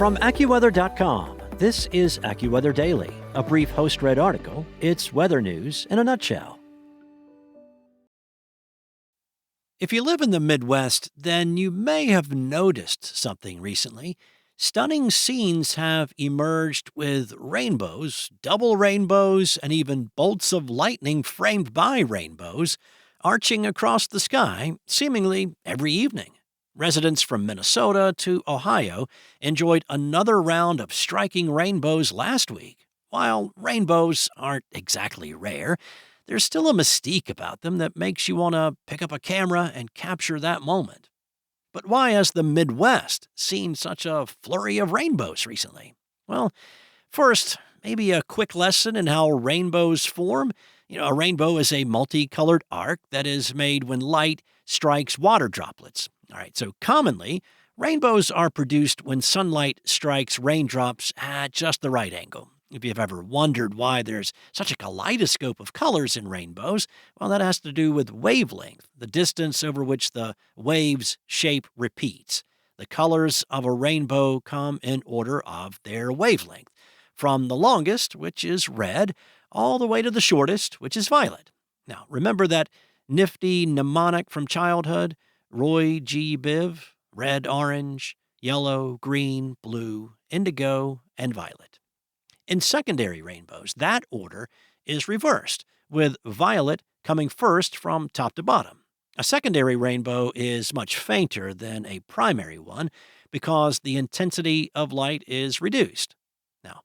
From AccuWeather.com, this is AccuWeather Daily, a brief host-read article. It's weather news in a nutshell. If you live in the Midwest, then you may have noticed something recently. Stunning scenes have emerged with rainbows, double rainbows, and even bolts of lightning framed by rainbows arching across the sky seemingly every evening. Residents from Minnesota to Ohio enjoyed another round of striking rainbows last week. While rainbows aren't exactly rare, there's still a mystique about them that makes you want to pick up a camera and capture that moment. But why has the Midwest seen such a flurry of rainbows recently? Well, first, maybe a quick lesson in how rainbows form. A rainbow is a multicolored arc that is made when light strikes water droplets. All right, so commonly, rainbows are produced when sunlight strikes raindrops at just the right angle. If you've ever wondered why there's such a kaleidoscope of colors in rainbows, well, that has to do with wavelength, the distance over which the wave's shape repeats. The colors of a rainbow come in order of their wavelength, from the longest, which is red, all the way to the shortest, which is violet. Now, remember that nifty mnemonic from childhood? Roy G. Biv, red, orange, yellow, green, blue, indigo, and violet. In secondary rainbows, that order is reversed, with violet coming first from top to bottom. A secondary rainbow is much fainter than a primary one because the intensity of light is reduced. Now,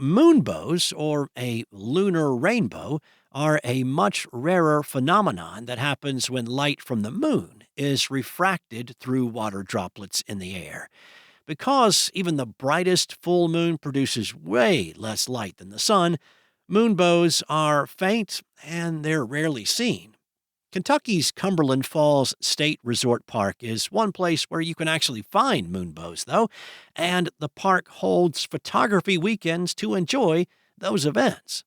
moonbows, or a lunar rainbow, are a much rarer phenomenon that happens when light from the moon is refracted through water droplets in the air. Because even the brightest full moon produces way less light than the sun, moonbows are faint and they're rarely seen. Kentucky's Cumberland Falls State Resort Park is one place where you can actually find moonbows, though, and the park holds photography weekends to enjoy those events.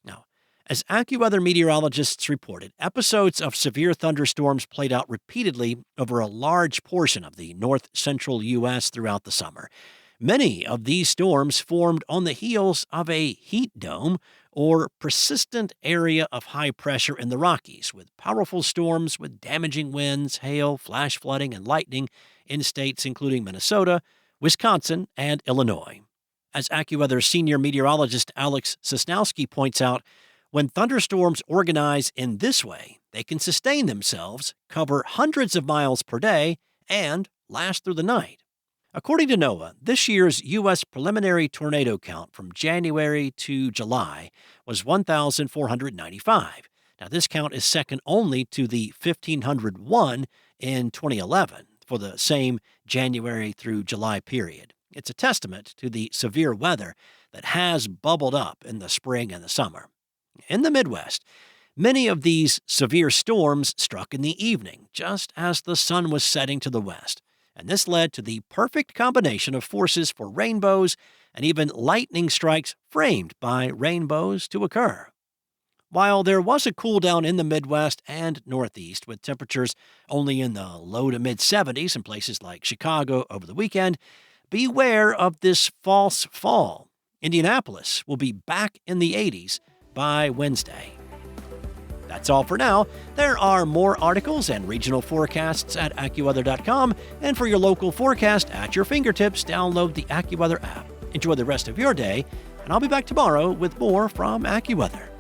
Now, as AccuWeather meteorologists reported, episodes of severe thunderstorms played out repeatedly over a large portion of the north-central U.S. throughout the summer. Many of these storms formed on the heels of a heat dome, or persistent area of high pressure in the Rockies, with powerful storms with damaging winds, hail, flash flooding, and lightning in states including Minnesota, Wisconsin, and Illinois. As AccuWeather senior meteorologist Alex Sosnowski points out, when thunderstorms organize in this way, they can sustain themselves, cover hundreds of miles per day, and last through the night. According to NOAA, this year's U.S. preliminary tornado count from January to July was 1,495. Now, this count is second only to the 1,501 in 2011 for the same January through July period. It's a testament to the severe weather that has bubbled up in the spring and the summer. In the Midwest, many of these severe storms struck in the evening, just as the sun was setting to the west. And this led to the perfect combination of forces for rainbows and even lightning strikes framed by rainbows to occur. While there was a cool down in the Midwest and Northeast, with temperatures only in the low to mid-70s in places like Chicago over the weekend, beware of this false fall. Indianapolis will be back in the 80s by Wednesday. That's all for now. There are more articles and regional forecasts at AccuWeather.com, and for your local forecast at your fingertips, download the AccuWeather app. Enjoy the rest of your day, and I'll be back tomorrow with more from AccuWeather.